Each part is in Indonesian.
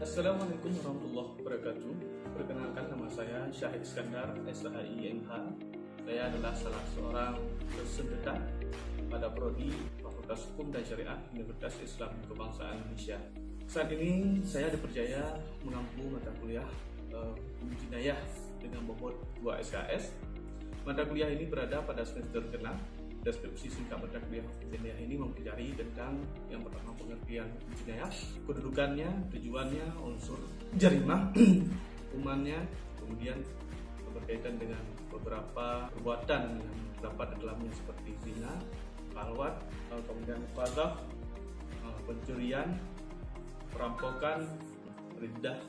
Assalamualaikum warahmatullahi wabarakatuh. Perkenalkan, nama saya Syahid Iskandar, SHIMH. Saya adalah salah seorang dosen tetap pada Prodi Fakultas Hukum dan Syariah Universitas Islam Kebangsaan Indonesia. Saat ini saya dipercaya mengampu mata kuliah Hukum Jinayah dengan bobot 2 SKS. Mata kuliah ini berada pada semester ke-6. Deskripsi singkat mata kuliah Hukum Jinayah ini mempelajari tentang yang pertama pengertian hukum jinayah, kedudukannya, tujuannya, unsur jarimah, hukumannya, kemudian berkaitan dengan beberapa perbuatan yang terdapat di dalamnya seperti zina, khalwat, kemudian qadzaf, pencurian, perampokan, riddah,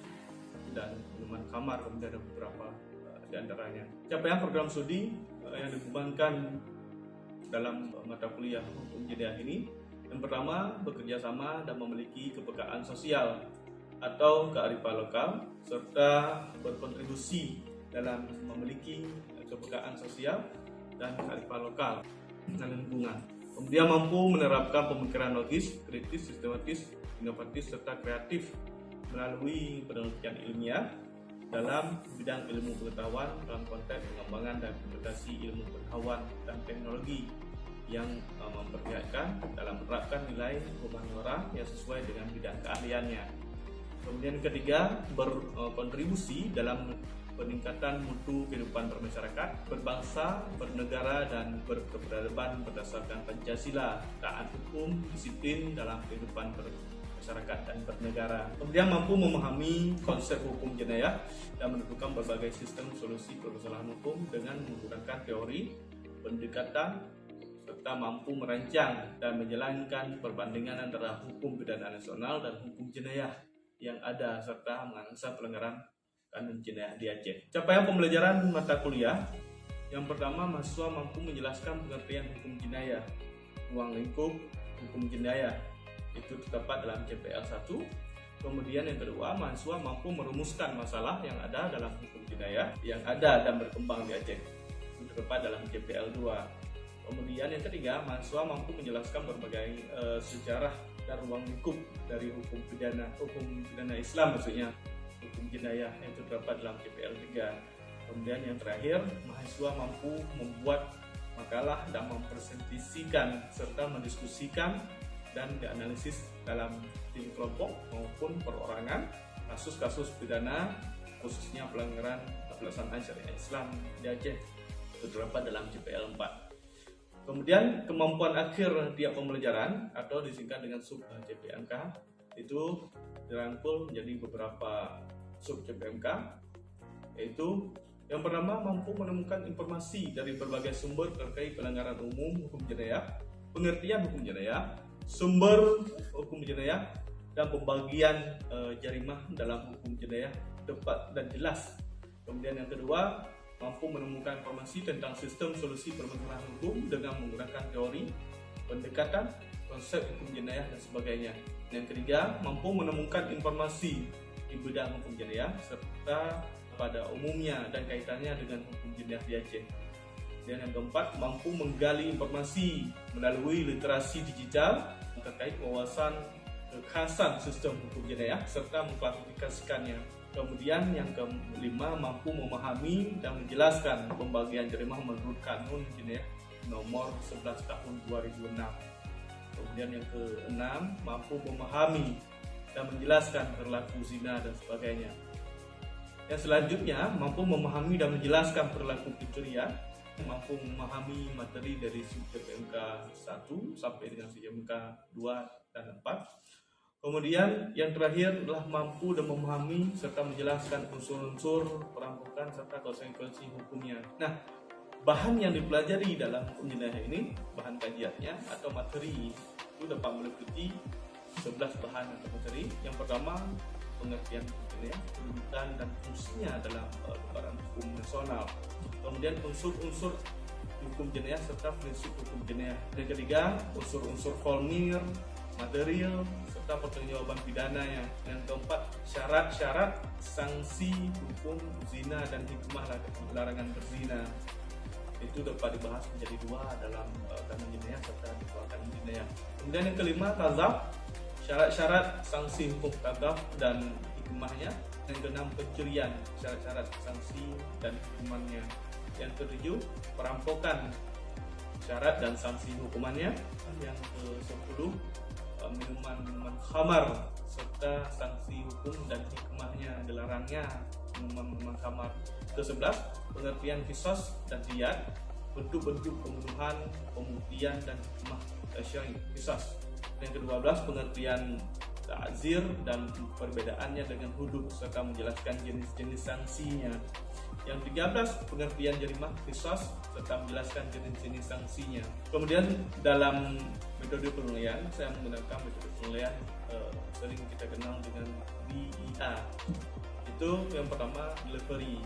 dan minuman khamar, kemudian ada beberapa di antaranya. Capaian program studi yang dikembangkan dalam mata kuliah hukum jinayah ini, yang pertama, bekerja sama dan memiliki kepekaan sosial atau kearifan lokal, serta berkontribusi dalam memiliki kepekaan sosial dan kearifan lokal dan lingkungan. Kemudian mampu menerapkan pemikiran logis, kritis, sistematis, inovatif, serta kreatif melalui penelitian ilmiah dalam bidang ilmu pengetahuan dalam konteks pengembangan dan implementasi ilmu pengetahuan dan teknologi yang memperlihatkan dalam menerapkan nilai humaniora yang sesuai dengan bidang keahliannya. Kemudian ketiga, berkontribusi dalam peningkatan mutu kehidupan bermasyarakat, berbangsa, bernegara, dan berkeberadaban berdasarkan Pancasila, taat hukum, disiplin dalam kehidupan masyarakat dan bernegara. Kemudian mampu memahami konsep hukum jinayah dan menentukan berbagai sistem solusi permasalahan hukum dengan menggunakan teori, pendekatan, serta mampu merancang dan menjalankan perbandingan antara hukum pidana nasional dan hukum jinayah yang ada serta menganalisa pelanggaran kanun jinayah di Aceh. Capaian pembelajaran mata kuliah yang pertama, mahasiswa mampu menjelaskan pengertian hukum jinayah, ruang lingkup hukum jinayah itu terdapat dalam CPL 1. Kemudian yang kedua, mahasiswa mampu merumuskan masalah yang ada dalam hukum jinayah yang ada dan berkembang di Aceh itu terdapat dalam CPL 2. Kemudian yang ketiga, mahasiswa mampu menjelaskan berbagai sejarah dan ruang lingkup dari hukum pidana Islam, maksudnya hukum jinayah yang terdapat dalam CPL 3. Kemudian yang terakhir, mahasiswa mampu membuat makalah dan mempresentasikan serta mendiskusikan dan dianalisis dalam tim kelompok maupun perorangan kasus-kasus pidana, khususnya pelanggaran pelaksanaan syariat Islam di Aceh itu terdapat dalam CPL 4. Kemudian kemampuan akhir tiap pembelajaran atau disingkat dengan sub CPMK itu dirangkul menjadi beberapa sub CPMK, yaitu yang pertama, mampu menemukan informasi dari berbagai sumber terkait pelanggaran umum hukum jinayah, pengertian hukum jinayah, sumber hukum jinayah, dan pembagian jarimah dalam hukum jinayah tepat dan jelas. Kemudian yang kedua, mampu menemukan informasi tentang sistem solusi permasalahan hukum dengan menggunakan teori, pendekatan, konsep hukum jinayah, dan sebagainya. Yang ketiga, mampu menemukan informasi di bidang hukum jinayah serta pada umumnya dan kaitannya dengan hukum jinayah di Aceh. Dan yang keempat, mampu menggali informasi melalui literasi digital terkait wawasan kekhasan sistem hukum jinayah serta mengklasifikasikannya. Kemudian yang kelima, mampu memahami dan menjelaskan pembagian jarimah menurut Kanun Jinayah nomor 11 tahun 2006. Kemudian yang keenam, mampu memahami dan menjelaskan perilaku zina dan sebagainya. Yang selanjutnya, mampu memahami dan menjelaskan perilaku pencurian, mampu memahami materi dari CPMK 1 sampai dengan CPMK 2 dan 4. Kemudian yang terakhir adalah mampu dan memahami serta menjelaskan unsur-unsur perampokan serta konsekuensi hukumnya. Nah, bahan yang dipelajari dalam hukum jinayah ini, bahan kajiannya atau materi itu dapat meliputi 11 bahan atau materi. Yang pertama, pengertian hukum jinayah, kedudukan dan fungsinya dalam lembaran hukum nasional. Kemudian unsur-unsur hukum jinayah serta prinsip hukum jinayah. Yang ketiga, unsur-unsur formil, material, serta pertanggungjawaban pidananya. Yang keempat, syarat-syarat sanksi hukum zina dan hikmah larangan berzina. Itu dapat dibahas menjadi dua dalam kanun jinayah serta di bawah kanun jinayah. Kemudian yang kelima, qadzaf, syarat-syarat sanksi hukum qadzaf dan hikmahnya. Yang keenam, pencurian, syarat-syarat sanksi dan hukumannya. Yang ketujuh, perampokan, syarat dan sanksi hukumannya. Yang ke-10, minuman khamar serta sanksi hukum dan hikmahnya, dilarangnya minuman khamar. Ke-11, pengertian qisas dan diyat, bentuk-bentuk pembunuhan, pemutihan dan hikmah syar'i qisas. Yang ke-12, pengertian ta'zir dan perbedaannya dengan hudud serta menjelaskan jenis-jenis sanksinya. Yang 13, pengertian jarimah qisas serta menjelaskan jenis-jenis sanksinya. Kemudian dalam metode penilaian, saya menggunakan metode penilaian sering kita kenal dengan DIA. Itu yang pertama, delivery.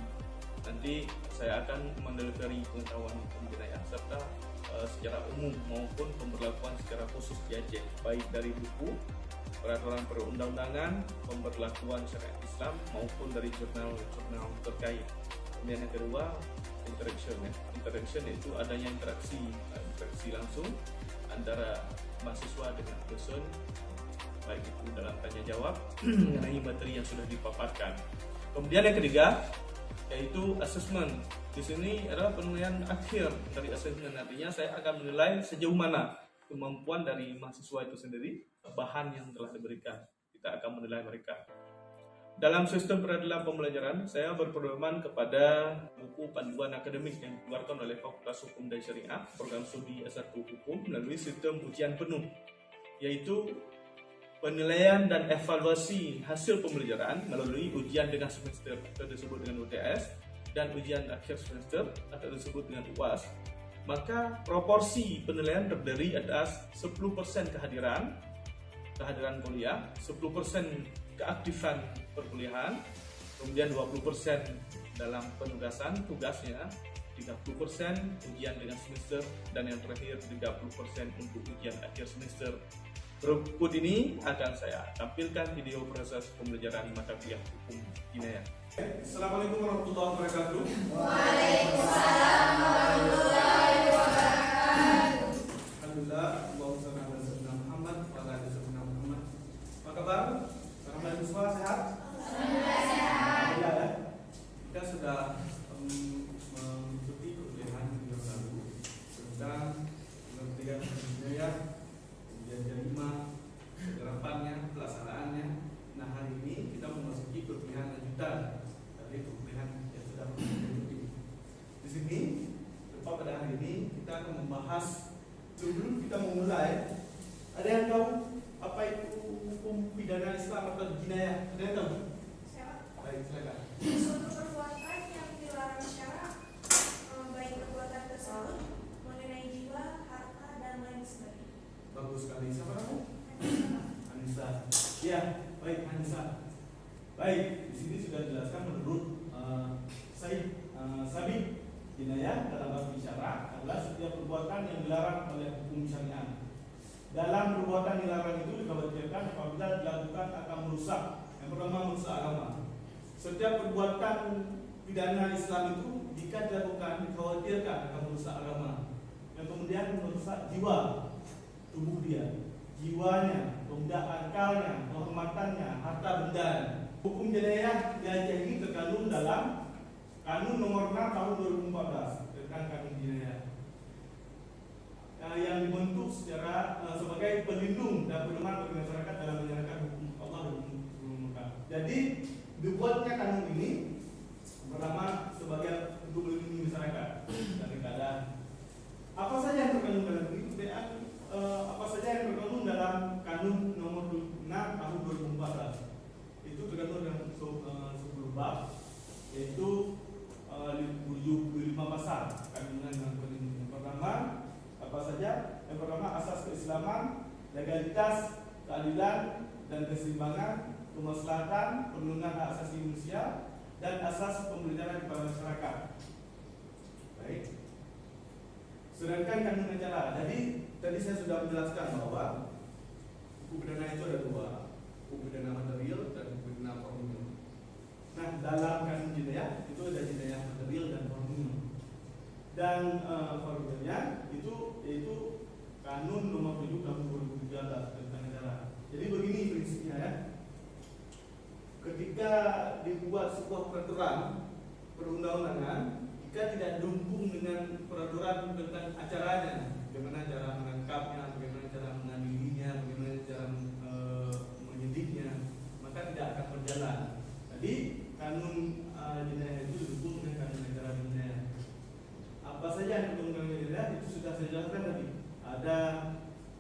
Nanti saya akan mendelivery pengetahuan hukum jinayah serta secara umum maupun pemberlakuan secara khusus di Aceh, baik dari buku, peraturan perundang-undangan, pemberlakuan syariat Islam maupun dari jurnal-jurnal terkait. Kemudian yang kedua, interaction. Interaction itu adanya interaksi langsung antara mahasiswa dengan dosen, baik itu dalam tanya jawab mengenai materi yang sudah dipaparkan. Kemudian yang ketiga, yaitu assessment. Di sini adalah penilaian akhir dari assessment. Nantinya saya akan menilai sejauh mana kemampuan dari mahasiswa itu sendiri, bahan yang telah diberikan. Kita akan menilai mereka. Dalam sistem peradilan pembelajaran, saya berpedoman kepada buku panduan akademik yang dikeluarkan oleh Fakultas Hukum dan Syariah, program studi S1 Hukum melalui sistem ujian penuh, yaitu penilaian dan evaluasi hasil pembelajaran melalui ujian dengan semester atau disebut dengan UTS dan ujian akhir semester atau disebut dengan UAS. Maka proporsi penilaian terdiri atas 10% kehadiran kuliah, 10% keaktifan perkuliahan, kemudian 20% dalam penugasan tugasnya, 30% ujian dengan semester, dan yang terakhir 30% untuk ujian akhir semester. Berikut ini akan saya tampilkan video proses pembelajaran mata kuliah hukum jinayah. Assalamualaikum warahmatullahi wabarakatuh. Waalaikumsalam warahmatullahi wabarakatuh. Alhamdulillah, Allahumma shalli ala sayyidina Muhammad wa ala ali sayyidina Muhammad. Apa kabar? Para mahasiswa sehat? Alhamdulillah sehat. Ya. Kita sudah mengikuti kuliahan yang lalu tentang pengertian jinayah, kemudian jarimah, penerapannya, pelaksanaannya. Nah, hari ini kita memasuki perkuliahan lanjutan dari perkuliahan yang sudah mengikuti. Di sini, tepat pada hari ini kita akan membahas. Sebelum kita memulai, ada yang tahu apa itu hukum pidana Islam atau jinayah? Ada yang tahu? Baik, silakan. Suatu perbuatan yang dilarang secara baik perbuatan tersebut mengenai jiwa, harta, dan lain sebagainya. Bagus sekali. Siapa kamu? Anissa. Ya, baik Anissa. Baik, di sini sudah dijelaskan menurut Said Sabit, jinayah dalam bahasa bicara adalah setiap perbuatan yang dilarang oleh hukum syariat. Dalam perbuatan dilarang itu dikhawatirkan apabila dilakukan akan merusak. Yang pertama, merusak agama. Setiap perbuatan pidana Islam itu jika dilakukan dikhawatirkan akan merusak agama. Yang kemudian merusak jiwa, tubuh dia, jiwanya, kemudian akalnya, kehormatannya, harta benda. Hukum jinayah di Aceh ini terkandung dalam Kanun Nomor 6 Tahun 2014 tentang Kanun Jinayah yang dibentuk secara sebagai pelindung dan pedoman bagi masyarakat dalam menjalankan hukum Allah dan hukum Mekah. Jadi dibuatnya kanun ini pertama sebagai untuk melindungi masyarakat dari keadaan. Apa saja yang terkandung dalam ini? Apa saja yang terkandung dalam Kanun Nomor 6 Tahun 2014? Itu terkandung dalam 10 bab, yaitu 75 pasal kandungan dengan pelindungan. Yang pertama apa saja? Yang pertama asas keislaman, legalitas, keadilan dan keseimbangan, kemaslahatan, perlindungan hak asasi manusia, dan asas pembelajaran kepada masyarakat. Baik. Sedangkan kanun acara. Jadi tadi saya sudah menjelaskan bahwa hukum pidana itu ada dua, hukum pidana material dan hukum pidana formil. Nah, dalam kanun jinayah itu ada jinayah material dan formil. Dan formilnya itu yaitu Kanun Nomor 7 Tahun 2013 tentang negara. Jadi begini prinsipnya ya. Ketika ketika dibuat sebuah peraturan perundang-undangan, jika tidak didukung dengan peraturan tentang acaranya, bagaimana cara menangkapnya, bagaimana cara mengadilinya, bagaimana cara menyidiknya, maka tidak akan berjalan. Jadi kanun jinayah itu didukung dengan kanun acara jinayah. Apa saja yang didukung dengan jinayah itu sudah saya jelaskan tadi. Ada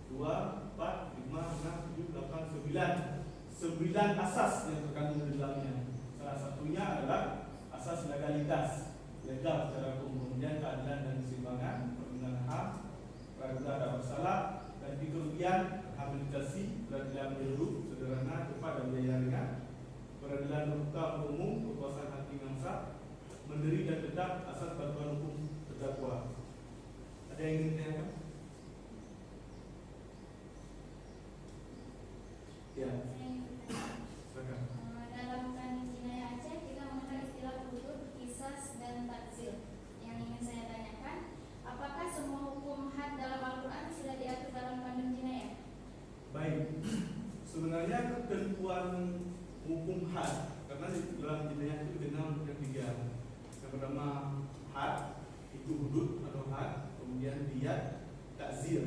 2, 4, 5, 6, 7, 8, 9 asas yang terkandung di dalamnya. Salah satunya adalah asas legalitas, legal secara hukum, kemudian keadilan dan keseimbangan, perlindungan HAM, praduga tak bersalah, ganti kerugian, rehabilitasi, peradilan hidup, sederhana, cepat dan biaya ringan, peradilan terbuka umum, kekuasaan hakim yang sah, mandiri dan tetap, asas bantuan hukum terdakwa. Ada yang ingin ditanyakan? Ya. Dalam kanun jinayah Aceh kita mengenal istilah hudud, qisas, dan takzir. Yang ingin saya tanyakan, apakah semua hukum had dalam Al-Quran sudah diatur dalam kanun jinayah? Baik, sebenarnya ketentuan hukum had, karena di dalam jinayah itu dikenal dengan 3. Yang pertama had, itu hudud atau had, kemudian diyat, takzir.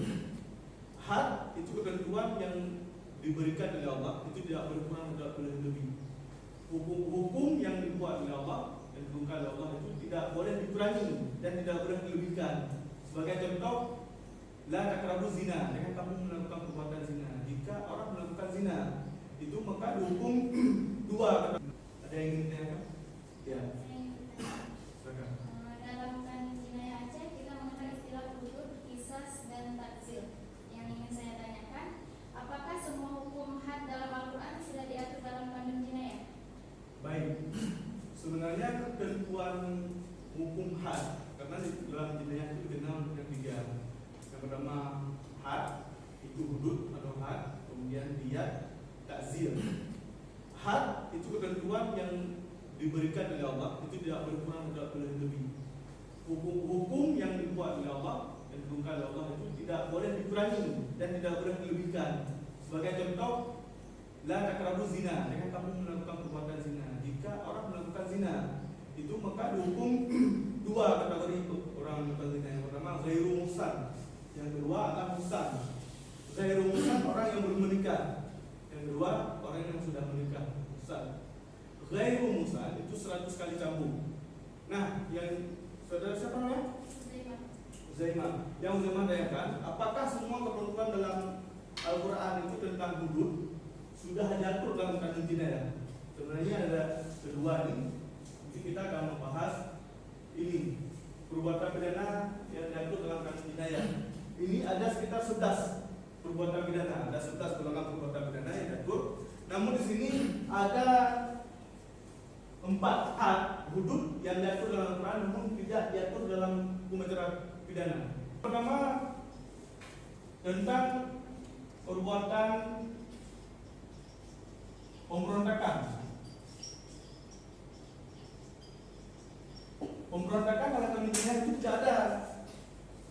Had itu ketentuan yang diberikan oleh Allah, itu tidak boleh kurang, tidak boleh lebih. Hukum yang dibuat oleh Allah dan ditentukan oleh Allah itu tidak boleh dikurangi dan tidak boleh dilebihkan. Sebagai contoh, la taqrabu zina, jangan kamu melakukan perbuatan zina. Jika orang melakukan zina, itu maka dihukum 2. Ada yang ingin ditanyakan? Ya. Silakan. Dalam kanun jinayah Aceh kita mengenal istilah hudud, qisas, dan takzir. Yang ingin saya tanyakan, apakah semua hukum had dalam Al-Quran sudah diatur dalam kanun jinayah? Baik, sebenarnya ketentuan hukum had, karena di dalam jinayah itu dikenal dengan 3. Yang pertama had, itu hudud atau had, kemudian diyat, takzir. Had itu ketentuan yang diberikan oleh Allah, itu tidak boleh kurang, tidak boleh lebih. Hukum yang dibuat oleh Allah dan ditentukan oleh Allah itu tidak boleh dikurangi dan tidak boleh dilebihkan. Sebagai contoh, la taqrabu zina, jangan kamu melakukan perbuatan zina. Jika orang melakukan zina, itu maka dihukum 2 kategori orang melakukan zina. Yang pertama ghairu muhsan, yang kedua adalah muhsan. Ghairu muhsan orang yang belum menikah, yang kedua orang yang sudah menikah, muhsan. Ghairu muhsan itu 100 kali cambuk. Nah, yang saudara siapa namanya? Zaimah. Yang Zaimah tanyakan, apakah semua ketentuan dalam Al-Quran itu tentang hudud sudah diatur dalam kanun jinayah? Sebenarnya ada 2 ini. Jadi kita akan membahas ini, perbuatan pidana yang diatur dalam kanun jinayah. Ini ada sekitar 11 perbuatan pidana, ada 11 golongan perbuatan pidana yang diatur. Namun di sini ada 4 had hudud yang diatur dalam Al-Quran namun tidak diatur dalam hukum acara pidana. Pertama tentang perbuatan pemberontakan. Pemberontakan dalam kanun jinayah itu tidak ada.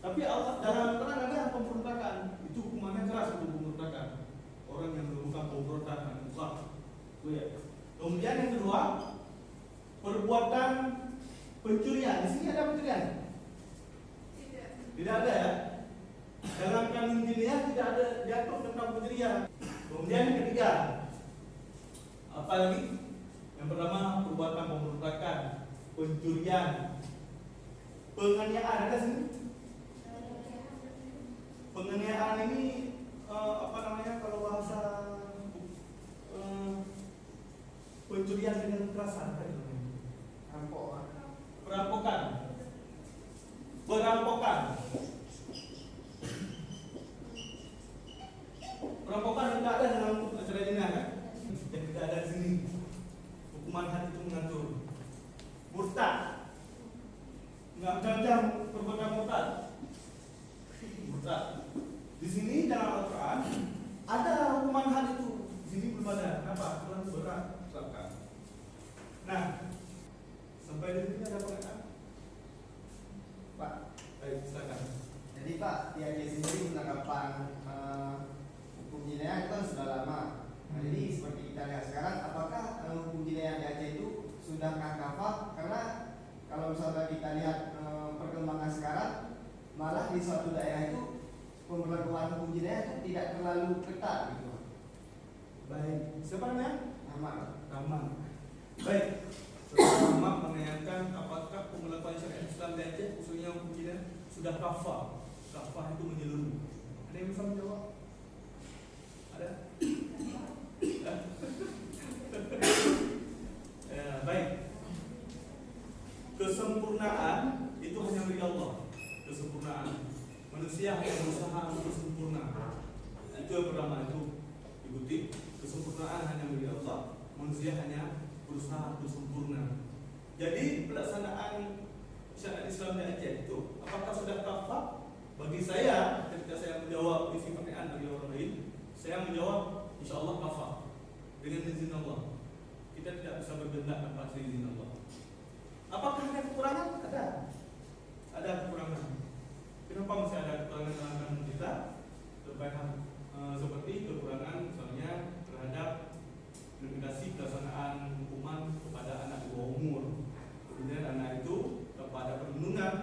Tapi Allah dalam Al-Quran ada pemberontakan. Itu hukumannya keras untuk pemberontakan. Orang yang melakukan pemberontakan, kemudian yang kedua, perbuatan pencurian. Di sini ada pencurian? Tidak ada ya. Dalam kanun jinayah tidak ada diatur tentang pencurian. Kemudian yang ketiga, apa lagi? Yang pertama perbuatan pemberontakan, pencurian, penganiayaan. Ada sini? Penganiayaan ini apa namanya kalau bahasa pencurian dengan kekerasan, apa itu? Perampokan. Perampokan. Perampokan tidak ada dalam hukum acara jinayah kan? Yang tidak ada di sini. Hukuman had itu mengatur. Murtad. Enggak macam-macam perbuatan murtad. Murtad. Di sini dalam Al-Quran ada hukuman had itu. Di sini belum ada. Kenapa? Kurang berat. Nah, sampai di sini ada pertanyaan? Pak, baik, silakan. Jadi Pak, di Aceh sendiri penangkapan hukum jinayah itu kan sudah lama. Nah, jadi seperti kita lihat sekarang, apakah hukum jinayah sudahkah kafah? Karena kalau misalnya kita lihat perkembangan sekarang, malah di suatu daerah itu pemberlakuan hukum jinayah itu tidak terlalu ketat gitu. Baik, siapa namanya? Ahmad. Rahman. Baik, Saudara Ahmad menanyakan apakah pemberlakuan syariat Islam di Aceh khususnya hukum jinayah sudah kafah? Kafah itu menyeluruh. Ada yang bisa menjawab? Ada? Ya, baik. Kesempurnaan itu hanya milik Allah. Kesempurnaan. Manusia hanya berusaha untuk sempurna. Itu yang pertama itu ikuti. Kesempurnaan hanya milik Allah. Manusia hanya berusaha untuk sempurna. Jadi pelaksanaan syariat Islam di Aceh itu apakah sudah kafah? Bagi saya, ketika saya menjawab isi pertanyaan dari orang lain, saya menjawab insya Allah kafah dengan izin Allah. Kita tidak bisa bergendak tanpa izin Allah. Apakah ada kekurangan? Ada kekurangan. Kenapa masih ada kekurangan dalam agama kita? Seperti kekurangan misalnya terhadap limitasi pelaksanaan hukuman kepada anak di bawah umur, kemudian anak itu kepada perlindungan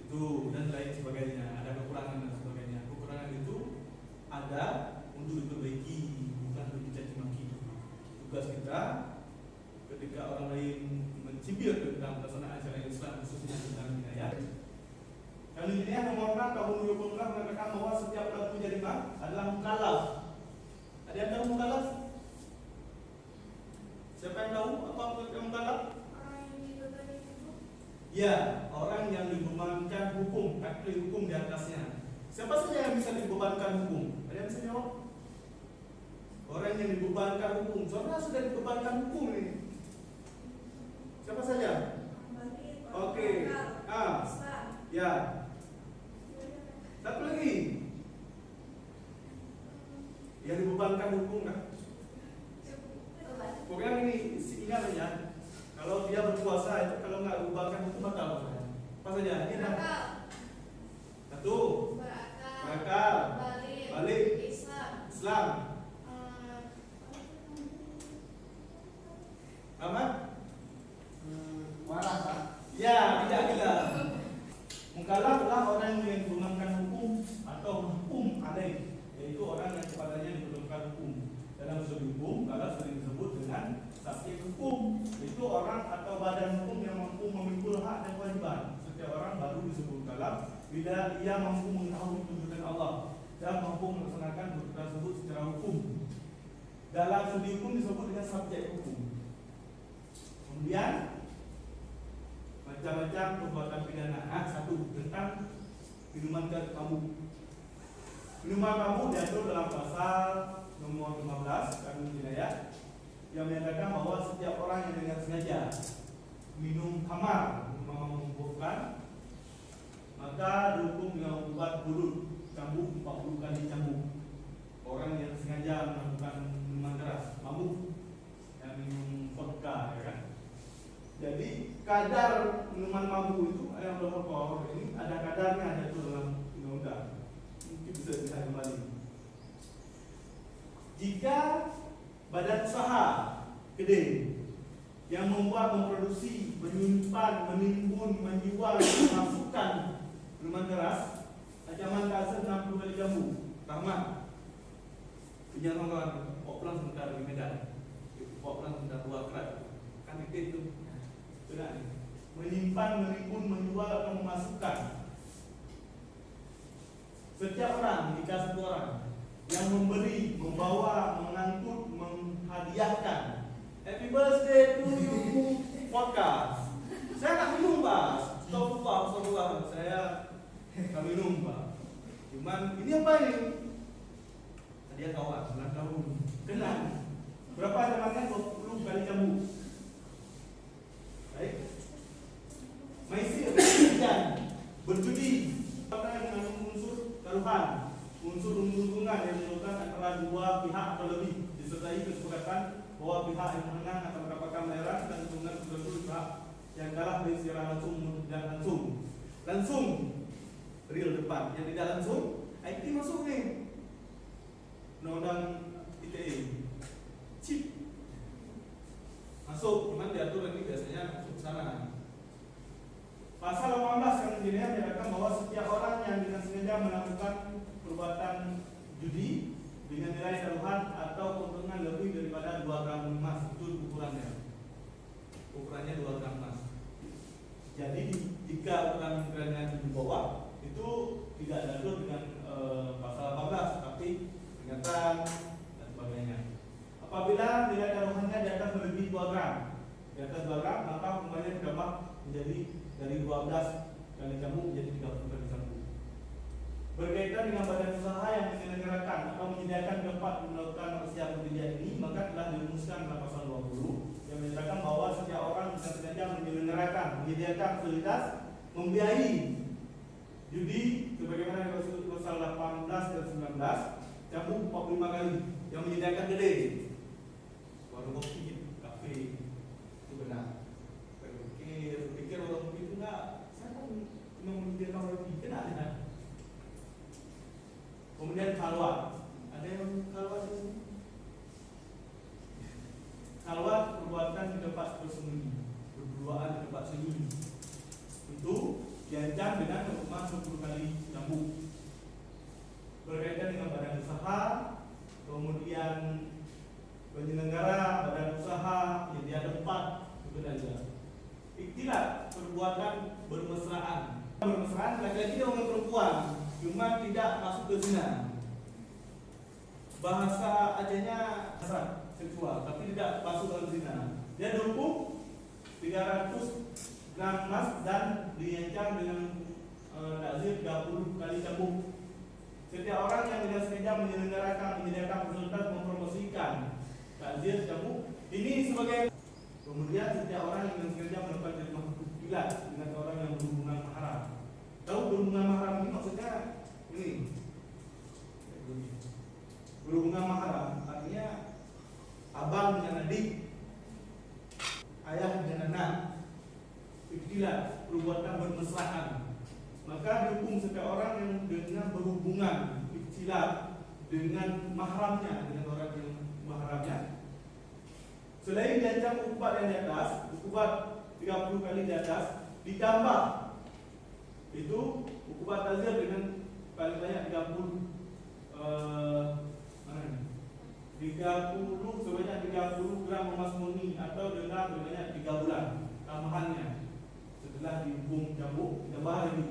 itu dan lain sebagainya. Ada kekurangan dan sebagainya. Kekurangan itu ada untuk diperbaiki, bukan untuk dicaci maki. Tugas kita ketika orang lain mencibir tentang pelaksanaan syariat Islam khususnya tentang jinayah. Kalau jinayah nomor 6 tahun 2020 mengatakan bahwa setiap pelaku jarimah adalah mukallaf. Ada yang tahu mukallaf? Siapa yang tahu apa yang mukallaf? Orang yang dibebani hukum. Ya, orang yang dibebankan hukum, takdir hukum di atasnya. Siapa saja yang bisa dibebankan hukum? Ada yang bisa jawab? Orang yang dibebankan hukum. Saudara sudah dibebankan hukum ini. Siapa saja? Oke. Ya. Satu lagi. Yang dibebankan hukum kan? Pokoknya ini ingat ya. Kalau dia berpuasa itu kalau nggak dibebankan hukum batal. Apa saja? Ini satu. Berakal. Balik. Islam. Aman? Waras, Pak. Ya, tidak gila. Mukallaf adalah orang yang dibebankan hukum atau hukum alaih, yaitu orang yang kepadanya dibebankan hukum. Dalam studi hukum, kalau sering disebut dengan saksi hukum, itu orang atau badan hukum yang mampu memikul hak dan kewajiban. Setiap orang baru disebut mukallaf bila ia mampu mengetahui tuntutan Allah dan mampu melaksanakan tuntutan tersebut secara hukum. Dalam studi hukum disebut dengan subjek hukum. Kemudian macam-macam perbuatan pidana. Satu, tentang minuman kamu. Minuman kamu diatur dalam pasal nomor 15 Kanun Jinayah yang menyatakan bahwa setiap orang yang dengan sengaja minum khamar memabukkan maka dihukum dengan obat bulut cambuk 40 kali cambuk. Orang yang sengaja melakukan minuman keras, mabuk, yang minum vodka, ya kan? Jadi kadar minuman mabuk itu yang beralkohol ini ada kadarnya, ada itu dalam undang-undang. Mungkin bisa dilihat kembali. Jika badan usaha gede yang membuat, memproduksi, menyimpan, menimbun, menjual, memasukkan minuman keras, ancaman kasar 60 kali jambu. Rahmat. Punya kawan, pulang sebentar di Medan. Pulang sebentar dua kerat. Kan itu. Benar. Menyimpan, menimbun, menjual atau memasukkan. Setiap orang, jika satu orang yang memberi, membawa, mengangkut, menghadiahkan happy birthday to you vodka. Saya tak minum, Pak. Astagfirullah. Saya tak minum, Pak. Cuman ini apa ini? Hadiah kawan, 9 tahun. Kenal. Berapa ancamannya? 20 kali cambuk. Baik. Maisir, berjudi, yang mengandung unsur taruhan, unsur untung-untungan yang dilakukan antara dua pihak atau lebih, disertai kesepakatan bahwa pihak yang menang akan mendapatkan bayaran dan keuntungan tertentu pihak yang kalah baik secara langsung maupun tidak langsung. Langsung, real depan. Yang tidak langsung, IT masuk nih. Undang-undang ITE, chip masuk, cuman diatur ini ukurannya 2 gram emas. Jadi jika ukuran gramnya di bawah itu tidak diatur dengan pasal 18 tapi peringatan dan sebagainya. Apabila nilai taruhannya di atas melebihi 2 gram, maka hukumannya ditambah menjadi dari 12 kali cambuk menjadi 30 kali cambuk. Berkaitan dengan badan usaha yang menyelenggarakan atau menyediakan tempat melakukan usaha perjudian ini, maka telah dirumuskan dalam pasal 20 yang menyatakan bahwa setiap orang bisa sengaja menyelenggarakan, menyediakan fasilitas, membiayai judi sebagaimana di pasal 18 dan 19, cambuk 45 kali, yang menyediakan gede, warung kopi, kafe, itu benar. Pikir warung kopi itu enggak, saya kan cuma menyediakan warung kopi, kena tidak. Kemudian khalwat, ada yang khalwat di sini? Khalwat perbuatan di tempat tersembunyi, berduaan di tempat sunyi, itu diancam dengan hukuman 10 kali cambuk. Berkaitan dengan badan usaha, kemudian penyelenggara badan usaha, penyedia tempat, itu saja. Ikhtilat, perbuatan bermesraan. Bermesraan laki-laki dengan perempuan, cuma tidak masuk ke zina. Bahasa ajanya hasrat seksual, tapi tidak masuk ke zina. Dia dihukum 300 gram emas dan diancam dengan takzir 30 kali cambuk. Setiap orang yang tidak sengaja menyelenggarakan, menyediakan fasilitas, mempromosikan takzir cambuk ini sebagai. Kemudian setiap orang yang sengaja melakukan terjemah ikhtilat dengan orang yang berhubungan mahram. Tahu berhubungan mahram ini maksudnya ini. Berhubungan mahram artinya abang dengan adik, ayah dengan anak. Ikhtilat, perbuatan bermesraan. Maka dihukum setiap orang yang dengan berhubungan ikhtilat dengan mahramnya, dengan orang yang mahramnya. Selain diancam ukubat yang di atas, ukubat 30 kali di atas, ditambah itu ukubat takzir dengan paling banyak 30 sebanyak 30 gram emas murni atau denda sebanyak 3 bulan tambahannya setelah dihukum cambuk ditambah lagi.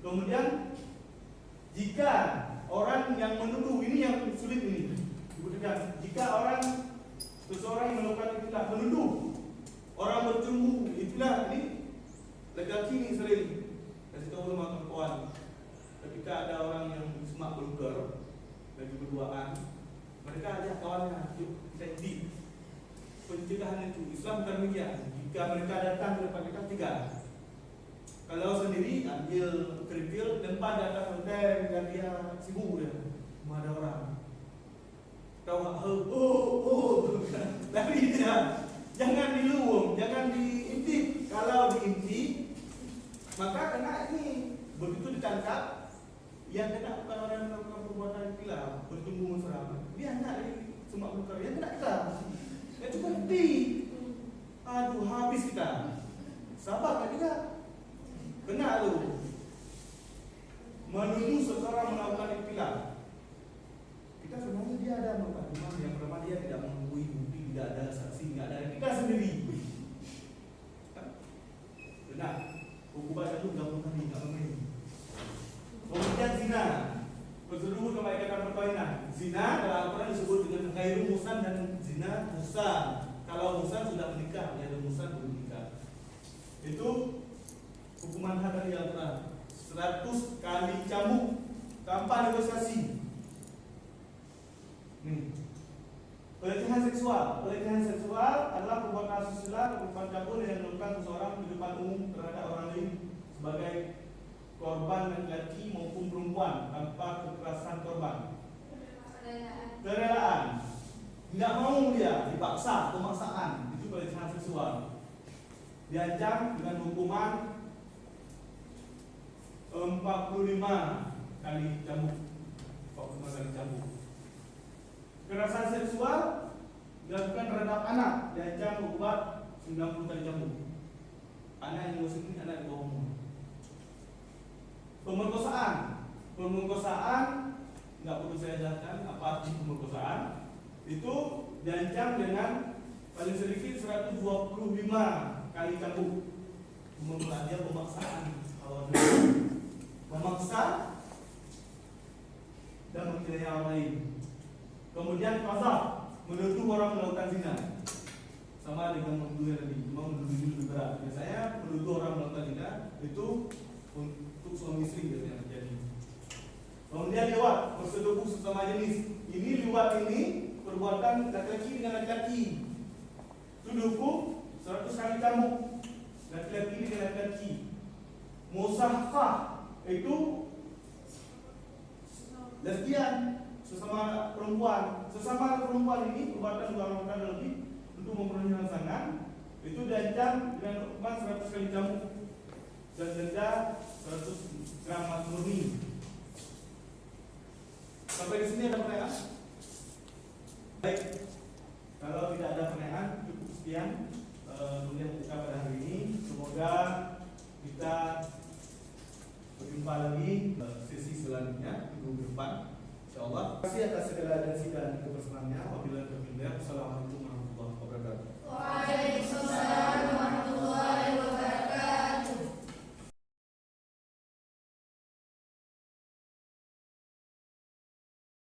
Kemudian jika orang yang menuduh, ini yang sulit ini dibuktikan, jika seseorang yang melakukan ikhtilat menuduh orang bercumbu, itulah ini laki-laki ini sering kasih tahu sama perempuan ketika ada orang yang semak belukar lagi berduaan, mereka ajak kawannya, yuk kita intip. Pencegahan itu Islam bukan demikian. Jika mereka datang ke depan kita, cegah. Kalau sendiri ambil kerikil, tempat di atas hotel dan dia sibuk dia, cuma ada orang. Kau nggak tapi tidak. Jangan diluung, jangan diintip. Kalau diintip, maka kena ini. Begitu ditangkap, yang kena bukan orang yang melakukan perbuatan ikhtilat, bertumbuh mesra. Dia nak semak belukar, dia kena kita. Ya cukup di. Aduh, habis kita. Sabar kan kita? Kena tu. Menuduh seseorang melakukan ikhtilat. Kita sebenarnya dia ada melakukan, yang pertama dia tidak menghubungi bukti, tidak ada saksi, tidak ada kita sendiri. Benar. Hukuman itu 30 kali, tak main. Kemudian zina, berseluruh kebaikan perkawinan. Zina dalam Al-Quran disebut dengan ghairu muhsan dan zina muhsan. Kalau muhsan sudah menikah, ya ada muhsan belum menikah. Itu hukuman had dari Al-Quran 100 kali cambuk tanpa negosiasi. Pelecehan seksual adalah perbuatan asusila atau perbuatan cabul yang dilakukan seseorang di depan umum terhadap orang lain sebagai korban laki-laki maupun perempuan tanpa kekerasan korban. Kerelaan, tidak mau dia, dipaksa, pemaksaan, itu pelecehan seksual. Diancam dengan hukuman 45 kali cambuk. 45 kali cambuk. Kekerasan seksual dilakukan terhadap anak, diancam hukuman 90 kali cambuk. Anak yang muslim ini anak yang bohong. Pemerkosaan nggak perlu saya jelaskan apa arti pemerkosaan. Itu diancam dengan paling sedikit 125 kali cambuk. Dia pemaksaan. Kalau memaksa dan menghina orang lain. Kemudian qazaf, menuduh orang melakukan zina. Sama dengan menuduh tadi, cuma menuduh lebih berat. Biasanya menuduh orang melakukan zina itu untuk suami istri biasanya terjadi. Kemudian liwat, persetubuh sesama jenis. Ini liwat ini perbuatan laki-laki dengan laki-laki. Itu dihukum 100 kali cambuk. Laki-laki dengan laki-laki. Musahafah itu lesbian sesama perempuan. Sesama perempuan ini perbuatan melakukan lebih untuk memperoleh pasangan itu diancam dengan hukuman 100 kali cambuk dan denda 100 gram emas murni. Sampai di sini ada pertanyaan? Baik, kalau tidak ada pertanyaan cukup sekian kuliah kita pada hari ini. Semoga kita berjumpa lagi sesi selanjutnya minggu depan, insyaallah. Terima kasih atas segala atensi dan kebersamaannya. Wabillahi taufiq. Wassalamualaikum warahmatullahi wabarakatuh.